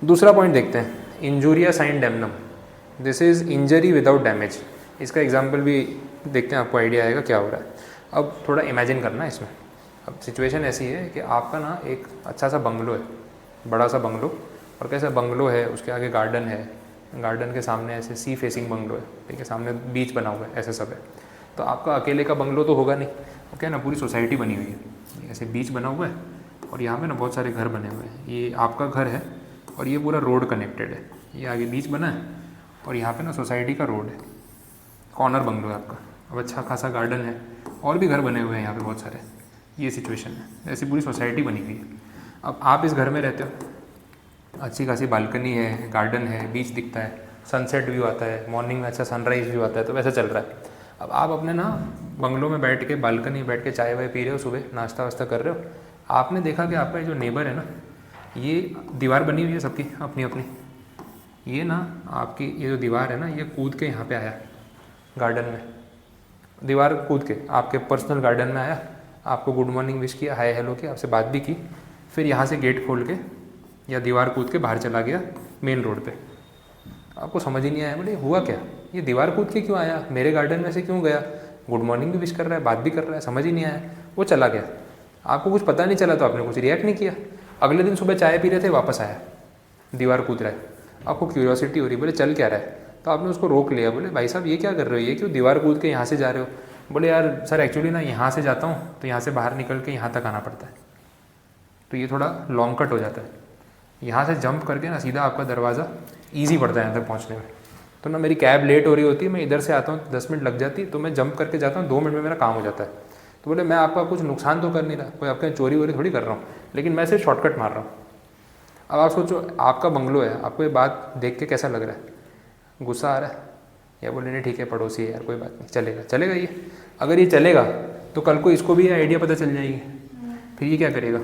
दूसरा पॉइंट देखते हैं, injuria sine damnum, this is injury without damage. इसका एग्जाम्पल भी देखते हैं, आपको आइडिया आएगा क्या हो रहा है। अब थोड़ा इमेजिन करना है इसमें। अब सिचुएशन ऐसी है कि आपका ना एक अच्छा सा बंगलो है, बड़ा सा बंगलो, और कैसा बंगलो है, उसके आगे गार्डन है, गार्डन के सामने ऐसे सी फेसिंग बंगलो है, ठीक है, सामने बीच बना हुआ है, ऐसे सब है। तो आपका अकेले का बंगलो तो होगा नहीं, वो क्या है ना, पूरी सोसाइटी बनी हुई है, ऐसे बीच बना हुआ है, और यहाँ पे ना बहुत सारे घर बने हुए हैं। ये आपका घर है और ये पूरा रोड कनेक्टेड है, ये आगे बीच बना है और यहाँ पे ना सोसाइटी का रोड है, कॉर्नर बंगलो है आपका। अब अच्छा खासा गार्डन है और भी घर बने हुए हैं यहाँ पे बहुत सारे, ये सिचुएशन है, ऐसी पूरी सोसाइटी बनी हुई है। अब आप इस घर में रहते हो, अच्छी खासी बालकनी है, गार्डन है, बीच दिखता है, सनसेट व्यू आता है, मॉर्निंग में अच्छा सनराइज़ व्यू आता है, तो वैसा चल रहा है। अब आप अपने ना बंगलों में बैठ के, बालकनी में बैठ के चाय वाय पी रहे हो, सुबह नाश्ता वास्ता कर रहे हो, आपने देखा कि आपका जो नेबर है ना, ये दीवार बनी हुई है सबकी अपनी अपनी, ये ना आपकी ये जो दीवार है ना, ये कूद के यहाँ पे आया गार्डन में, दीवार कूद के आपके पर्सनल गार्डन में आया, आपको गुड मॉर्निंग विश किया, हाय हेलो किया, आपसे बात भी की, फिर यहाँ से गेट खोल के या दीवार कूद के बाहर चला गया मेन रोड पे। आपको समझ ही नहीं आया, बोले हुआ क्या, ये दीवार कूद के क्यों आया, मेरे गार्डन में से क्यों गया, गुड मॉर्निंग भी विश कर रहा है, बात भी कर रहा है, समझ ही नहीं आया, वो चला गया। आपको कुछ पता नहीं चला तो आपने कुछ रिएक्ट नहीं किया। अगले दिन सुबह चाय पी रहे थे, वापस आया, दीवार कूद रहा है, आपको क्यूरियोसिटी हो रही, बोले चल क्या रहा है, तो आपने उसको रोक लिया, बोले भाई साहब ये क्या कर रहे हो, ये क्यों दीवार कूद के यहाँ से जा रहे हो? बोले यार सर एक्चुअली ना यहाँ से जाता हूँ तो यहाँ से बाहर निकल के यहाँ तक आना पड़ता है, तो ये थोड़ा लॉन्ग कट हो जाता है, यहाँ से जंप करके ना सीधा आपका दरवाज़ा ईजी पड़ता है यहाँ तक पहुँचने में। तो ना मेरी कैब लेट हो रही होती है, मैं इधर से आता हूँ 10 मिनट लग जाती, तो मैं जंप करके जाता हूँ, 2 मिनट में मेरा काम हो जाता है। तो बोले मैं आपका कुछ नुकसान तो कर नहीं रहा, कोई आपके चोरी वोरी थोड़ी कर रहा हूँ, लेकिन मैं सिर्फ शॉर्टकट मार रहा हूँ। अब आप सोचो, आपका बंगलो है, आपको ये बात देख के कैसा लग रहा है? गुस्सा आ रहा है या बोले नहीं ठीक है पड़ोसी है यार कोई बात नहीं, चलेगा चलेगा ये, अगर ये चलेगा तो कल को इसको भी आइडिया पता चल जाएगी, फिर ये क्या करेगा?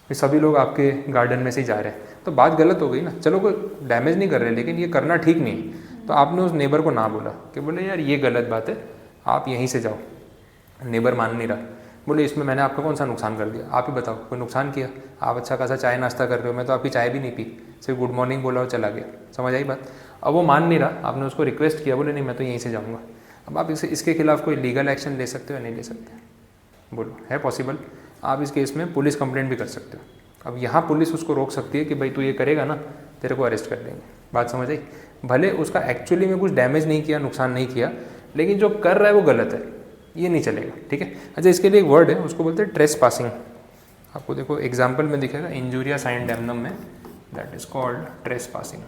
ये सभी लोग आपके गार्डन में से ही जा रहे हैं, तो बात गलत हो गई ना। चलो कोई डैमेज नहीं कर रहे, लेकिन ये करना ठीक नहीं, तो आपने उस नेबर को ना बोला कि बोले यार ये गलत बात है, आप यहीं से जाओ। नेबर मान नहीं रहा, बोले इसमें मैंने आपका कौन सा नुकसान कर दिया, आप ही बताओ, कोई नुकसान किया? आप अच्छा खासा चाय नाश्ता कर रहे हो, मैं तो आपकी चाय भी नहीं पी, सिर्फ गुड मॉर्निंग बोला और चला गया, समझ आई बात? अब वो मान नहीं रहा, आपने उसको रिक्वेस्ट किया, बोले नहीं मैं तो यहीं से जाऊँगा। अब आप इसके खिलाफ कोई लीगल एक्शन ले सकते हो या नहीं ले सकते? बोलो है पॉसिबल? आप इस केस में पुलिस कंप्लेंट भी कर सकते हो। अब यहाँ पुलिस उसको रोक सकती है कि भाई तू ये करेगा ना, तेरे को अरेस्ट कर देंगे। बात समझ आई? भले उसका एक्चुअली में कुछ डैमेज नहीं किया, नुकसान नहीं किया, लेकिन जो कर रहा है वो गलत है, ये नहीं चलेगा। ठीक है, अच्छा इसके लिए एक वर्ड है, उसको बोलते हैं ट्रेस पासिंग। आपको देखो एग्जाम्पल में दिखेगा, इंजूरिया साइन डैमनम में, that is called trace passing.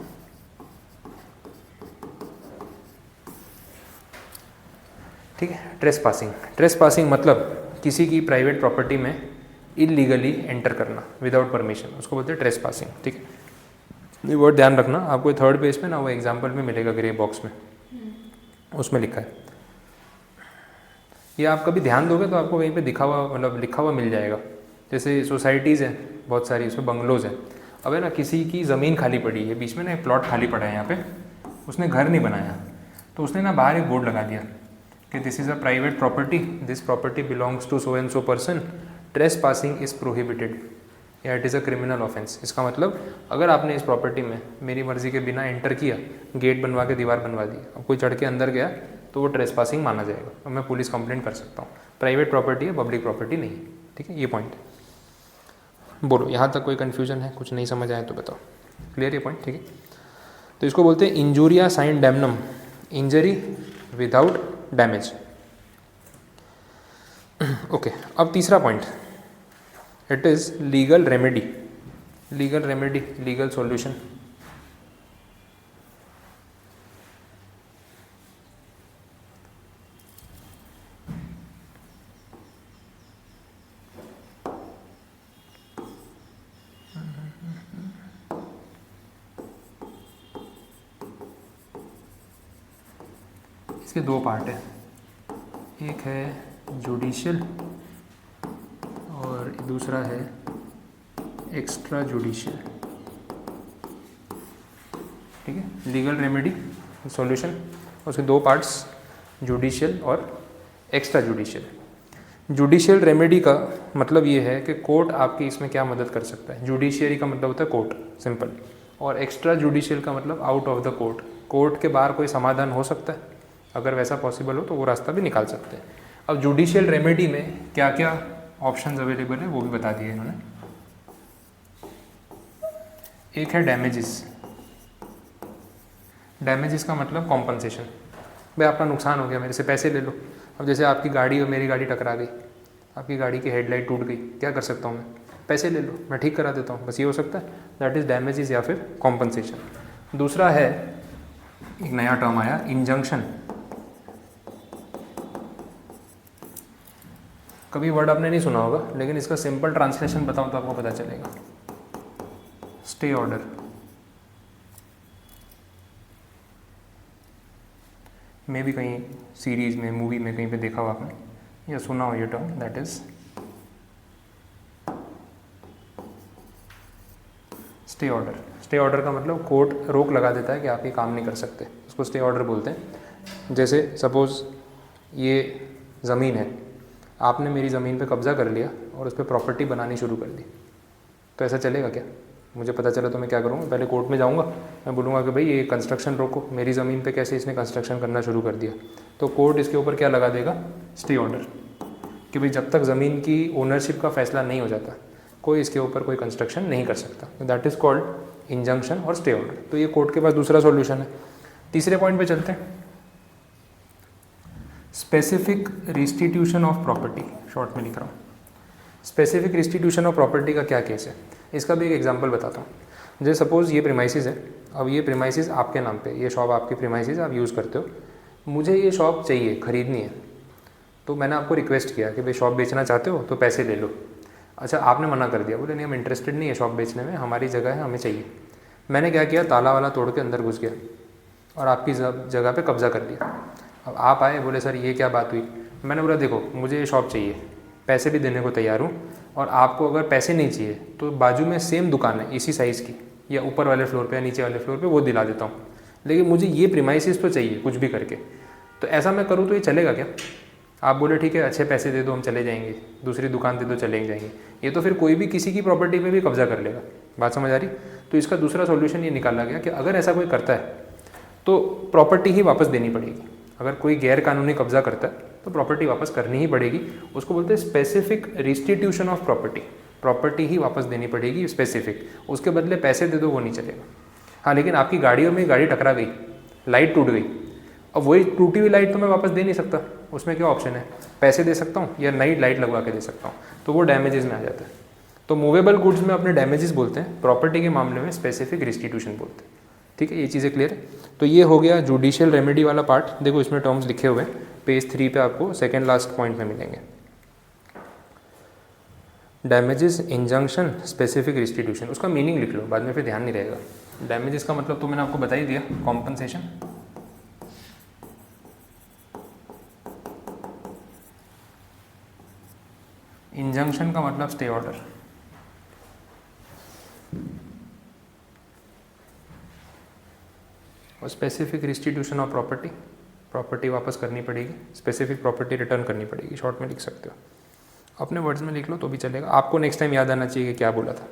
ठीक है। ट्रेस पासिंग मतलब किसी की प्राइवेट प्रॉपर्टी में इलीगली एंटर करना विदाउट परमिशन, उसको बोलते हैं ट्रेस पासिंग। ठीक है, ये वर्ड ध्यान रखना, आपको 3rd पेज पे ना वो एग्जाम्पल में मिलेगा ग्रे बॉक्स में, उसमें लिखा है। ये आप कभी ध्यान दोगे तो आपको वहीं पे दिखा हुआ मतलब लिखा हुआ मिल जाएगा। जैसे सोसाइटीज़ हैं बहुत सारी, उसमें बंगलोज़ हैं। अब है ना किसी की ज़मीन खाली पड़ी है, बीच में ना एक प्लॉट खाली पड़ा है यहाँ पे, उसने घर नहीं बनाया, तो उसने ना बाहर एक बोर्ड लगा दिया कि this is a private property, this property belongs to so and so person, trespassing is prohibited या it is a criminal offence. इसका मतलब अगर आपने इस प्रॉपर्टी में मेरी मर्ज़ी के बिना एंटर किया, गेट बनवा के दीवार बनवा दी, अब कोई चढ़ के अंदर गया तो वो ट्रेस पासिंग माना जाएगा और मैं पुलिस कंप्लेंट कर सकता हूँ। प्राइवेट प्रॉपर्टी है, पब्लिक प्रॉपर्टी नहीं। ठीक है, ये पॉइंट बोलो। यहाँ तक कोई कन्फ्यूजन है, कुछ नहीं समझ आए तो बताओ। क्लियर ये पॉइंट? ठीक है, तो इसको बोलते हैं injuria sine damnum, injury without damage. Okay, अब तीसरा point, it is legal remedy. Legal remedy, legal solution. इसके 2 पार्ट हैं, एक है जुडिशियल और दूसरा है एक्स्ट्रा जुडिशियल। ठीक है, लीगल रेमेडी सॉल्यूशन, उसके 2 पार्ट्स, जुडिशियल और एक्स्ट्रा जुडिशियल। जुडिशियल रेमेडी का मतलब ये है कि कोर्ट आपकी इसमें क्या मदद कर सकता है। जुडिशियरी का मतलब होता है कोर्ट, सिंपल, और एक्स्ट्रा जुडिशियल का मतलब out of the court, court के बाहर कोई समाधान हो सकता है, अगर वैसा पॉसिबल हो तो वो रास्ता भी निकाल सकते हैं। अब जुडिशियल रेमेडी में क्या क्या ऑप्शंस अवेलेबल है वो भी बता दिए इन्होंने। एक है डैमेजेस। डैमेजेस का मतलब कॉम्पनसेशन, भाई आपका नुकसान हो गया, मेरे से पैसे ले लो। अब जैसे आपकी गाड़ी और मेरी गाड़ी टकरा गई, आपकी गाड़ी की हेडलाइट टूट गई, क्या कर सकता हूँ मैं? पैसे ले लो, मैं ठीक करा देता हूँ, बस ये हो सकता है। दैट इज़ डैमेजेस या फिर कॉम्पनसेशन। दूसरा है, एक नया टर्म आया, इंजंक्शन। कभी वर्ड आपने नहीं सुना होगा, लेकिन इसका सिंपल ट्रांसलेशन बताऊँ तो आपको पता चलेगा। Stay order. मे भी कहीं सीरीज में, मूवी में कहीं पे देखा हो आपने या सुना हो ये term, that is stay order. Stay order का मतलब कोर्ट रोक लगा देता है कि आप ये काम नहीं कर सकते, उसको स्टे ऑर्डर बोलते हैं। जैसे सपोज ये ज़मीन है, आपने मेरी ज़मीन पे कब्ज़ा कर लिया और उस पर प्रॉपर्टी बनानी शुरू कर दी, तो ऐसा चलेगा क्या? मुझे पता चला तो मैं क्या करूँगा? पहले कोर्ट में जाऊँगा, मैं बोलूँगा कि भाई ये कंस्ट्रक्शन रोको, मेरी ज़मीन पे कैसे इसने कंस्ट्रक्शन करना शुरू कर दिया। तो कोर्ट इसके ऊपर क्या लगा देगा? स्टे ऑर्डर, कि भाई जब तक ज़मीन की ओनरशिप का फैसला नहीं हो जाता कोई इसके ऊपर कोई कंस्ट्रक्शन नहीं कर सकता। दैट इज़ कॉल्ड इंजंक्शन और स्टे ऑर्डर। तो ये कोर्ट के पास दूसरा सॉल्यूशन है। तीसरे पॉइंट पे चलते हैं, specific restitution of property, short में लिख रहा हूँ। स्पेसिफिक रिस्टिट्यूशन ऑफ प्रॉपर्टी का क्या केस है, इसका भी एक एग्जांपल बताता हूँ। जैसे सपोज़ ये प्रीमाइसेस है, अब ये प्रीमाइसेस आपके नाम पे, ये शॉप आपकी प्रीमाइसेस आप यूज़ करते हो, मुझे ये शॉप चाहिए, ख़रीदनी है, तो मैंने आपको रिक्वेस्ट किया कि भाई शॉप बेचना चाहते हो तो पैसे ले लो। अच्छा, आपने मना कर दिया, बोले नहीं हम इंटरेस्टेड नहीं है शॉप बेचने में, हमारी जगह है, हमें चाहिए। मैंने क्या किया, ताला वाला तोड़ के अंदर घुस गया और आपकी जगह पे कब्ज़ा कर लिया। अब आप आए, बोले सर ये क्या बात हुई? मैंने बोला देखो मुझे ये शॉप चाहिए, पैसे भी देने को तैयार हूँ, और आपको अगर पैसे नहीं चाहिए तो बाजू में सेम दुकान है इसी साइज़ की, या ऊपर वाले फ्लोर पे या नीचे वाले फ्लोर पे, वो दिला देता हूँ, लेकिन मुझे ये प्रीमाइसेस तो चाहिए कुछ भी करके। तो ऐसा मैं करूँ तो ये चलेगा क्या? आप बोले ठीक है अच्छे पैसे दे दो हम चले जाएंगे, दूसरी दुकान दे दो चले जाएंगे। ये तो फिर कोई भी किसी की प्रॉपर्टी पे भी कब्जा कर लेगा। बात समझ आ रही? तो इसका दूसरा सॉल्यूशन ये निकाला गया कि अगर ऐसा कोई करता है तो प्रॉपर्टी ही वापस देनी पड़ेगी। अगर कोई गैर कानूनी कब्जा करता है तो प्रॉपर्टी वापस करनी ही पड़ेगी। उसको बोलते हैं specific restitution of property. Property ही वापस देनी पड़ेगी स्पेसिफिक, उसके बदले पैसे दे दो वो नहीं चलेगा। हाँ, लेकिन आपकी गाड़ियों में गाड़ी टकरा गई, लाइट टूट गई, अब वही टूटी हुई लाइट तो मैं वापस दे नहीं सकता, उसमें क्या ऑप्शन है? पैसे दे सकता हूँ या नई लाइट लगवा के दे सकता हूँ, तो वो डैमेजेस में आ जाता है। तो मूवेबल गुड्स में अपने डैमेजेस बोलते हैं, प्रॉपर्टी के मामले में स्पेसिफिक रिस्टिट्यूशन बोलते हैं। ठीक है, ये चीज़ें क्लियर है? तो ये हो गया जुडिशियल रेमेडी वाला पार्ट। देखो इसमें टर्म्स लिखे हुए हैं पेज 3 पे आपको सेकेंड लास्ट पॉइंट में मिलेंगे। डैमेजेस, इंजंक्शन, स्पेसिफिक रिस्टिट्यूशन, उसका मीनिंग लिख लो, बाद में फिर ध्यान नहीं रहेगा। डैमेजेस का मतलब तो मैंने आपको बता ही दिया, कॉम्पनसेशन। इंजंक्शन का मतलब स्टे ऑर्डर। और specific restitution of property, property वापस करनी पड़ेगी, स्पेसिफिक प्रॉपर्टी रिटर्न करनी पड़ेगी, शॉर्ट में लिख सकते हो, अपने वर्ड्स में लिख लो तो भी चलेगा, आपको नेक्स्ट टाइम याद आना चाहिए कि क्या बोला था।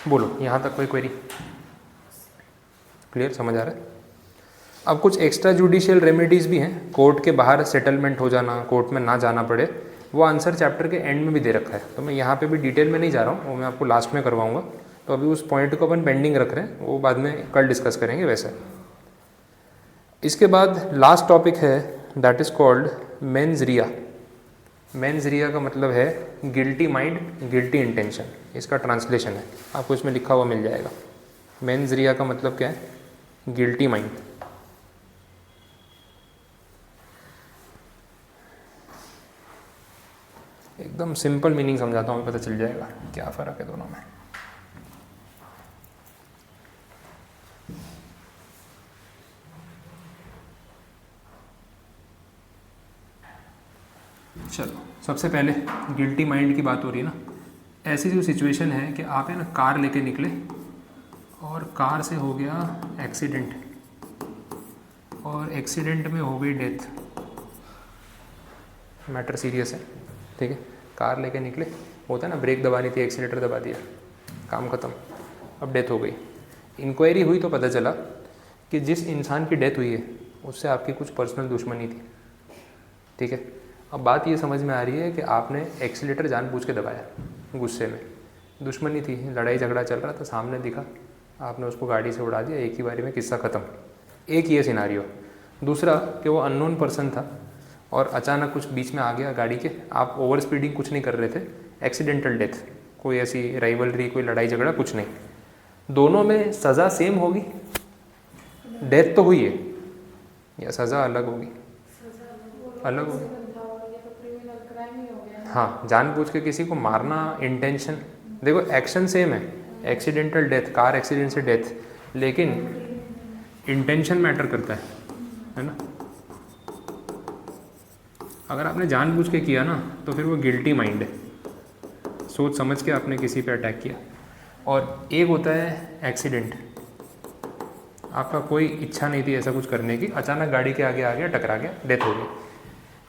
बोलो, यहाँ तक कोई क्वेरी? क्लियर, समझ आ रहा है? अब कुछ एक्स्ट्रा जुडिशियल रेमेडीज़ भी हैं, कोर्ट के बाहर सेटलमेंट हो जाना, कोर्ट में ना जाना पड़े, वो आंसर चैप्टर के एंड में भी दे रखा है, तो मैं यहाँ पे भी डिटेल में नहीं जा रहा हूँ, वो मैं आपको लास्ट में करवाऊँगा। तो अभी उस पॉइंट को अपन पेंडिंग रख रहे हैं, वो बाद में कल डिस्कस करेंगे वैसे। इसके बाद लास्ट टॉपिक है, that is called mens Riya. Mains रिया का मतलब है गिल्टी माइंड, गिल्टी इंटेंशन, इसका ट्रांसलेशन है, आपको इसमें लिखा हुआ मिल जाएगा। मेंस रिया का मतलब क्या है? Guilty mind. एकदम सिंपल मीनिंग समझाता हूँ, पता चल जाएगा क्या फ़र्क है दोनों में। चलो, सबसे पहले गिल्टी माइंड की बात हो रही है ना, ऐसी जो सिचुएशन है कि आप है ना कार लेके निकले और कार से हो गया एक्सीडेंट, और एक्सीडेंट में हो गई डेथ, मैटर सीरियस है, ठीक है। कार लेके निकले, होता है ना, ब्रेक दबानी थी, एक्सीलेटर दबा दिया, काम ख़त्म, अब डेथ हो गई। इंक्वायरी हुई तो पता चला कि जिस इंसान की डेथ हुई है उससे आपकी कुछ पर्सनल दुश्मनी थी, ठीक है। अब बात ये समझ में आ रही है कि आपने एक्सीलेटर जानबूझ के दबाया, गुस्से में, दुश्मनी थी, लड़ाई झगड़ा चल रहा था, सामने दिखा, आपने उसको गाड़ी से उड़ा दिया, एक ही बारी में किस्सा ख़त्म। एक ये सिनारियो। दूसरा कि वो अननोन पर्सन था और अचानक कुछ बीच में आ गया गाड़ी के, आप ओवर स्पीडिंग कुछ नहीं कर रहे थे, एक्सीडेंटल डेथ, कोई ऐसी राइवलरी, कोई लड़ाई झगड़ा कुछ नहीं। दोनों में सज़ा सेम होगी, डेथ तो हुई है, या सज़ा अलग होगी? अलग होगी। हाँ, जानबूझ के किसी को मारना, इंटेंशन, देखो एक्शन सेम है, एक्सीडेंटल डेथ, कार एक्सीडेंट से डेथ, लेकिन इंटेंशन मैटर करता है ना। अगर आपने जानबूझ के किया ना तो फिर वो गिल्टी माइंड है, सोच समझ के आपने किसी पे अटैक किया। और एक होता है एक्सीडेंट, आपका कोई इच्छा नहीं थी ऐसा कुछ करने की, अचानक गाड़ी के आगे आ गया, टकरा गया, डेथ हो गई।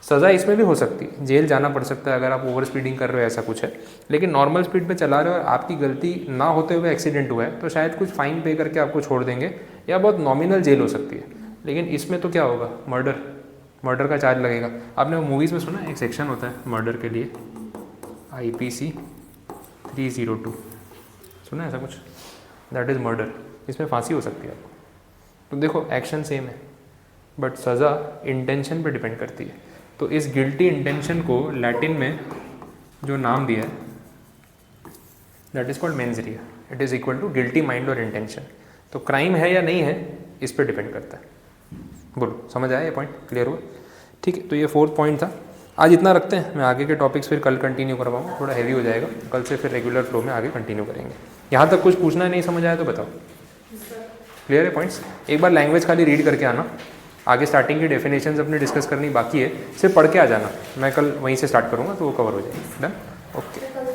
सज़ा इसमें भी हो सकती है, जेल जाना पड़ सकता है अगर आप ओवर स्पीडिंग कर रहे हो, ऐसा कुछ है। लेकिन नॉर्मल स्पीड पे चला रहे हो और आपकी गलती ना होते हुए एक्सीडेंट हुआ है तो शायद कुछ फ़ाइन पे करके आपको छोड़ देंगे, या बहुत नॉमिनल जेल हो सकती है। लेकिन इसमें तो क्या होगा, मर्डर का चार्ज लगेगा। आपने वो मूवीज़ में सुना, एक सेक्शन होता है मर्डर के लिए, IPC 302, सुना है ऐसा कुछ? दैट इज़ मर्डर, इसमें फांसी हो सकती है आपको। तो देखो एक्शन सेम है बट सज़ा इंटेंशन पे डिपेंड करती है। तो इस गिल्टी इंटेंशन को लैटिन में जो नाम दिया है that is called mens rea, it is equal to guilty mind और इंटेंशन। तो क्राइम है या नहीं है इस पर डिपेंड करता है। बोलो, समझ आया ये पॉइंट? क्लियर हुआ? ठीक है, तो ये 4th पॉइंट था। आज इतना रखते हैं, मैं आगे के टॉपिक्स फिर कल कंटिन्यू करवाऊँगा, थोड़ा हैवी हो जाएगा, कल से फिर रेगुलर फ्लो में आगे कंटिन्यू करेंगे। यहाँ तक कुछ पूछना नहीं समझ आया तो बताओ। क्लियर है पॉइंट्स? एक बार लैंग्वेज खाली रीड करके आना, आगे स्टार्टिंग की डेफिनेशंस अपने डिस्कस करनी बाकी है, सिर्फ पढ़ के आ जाना, मैं कल वहीं से स्टार्ट करूँगा तो वो कवर हो जाएगी। डन? ओके।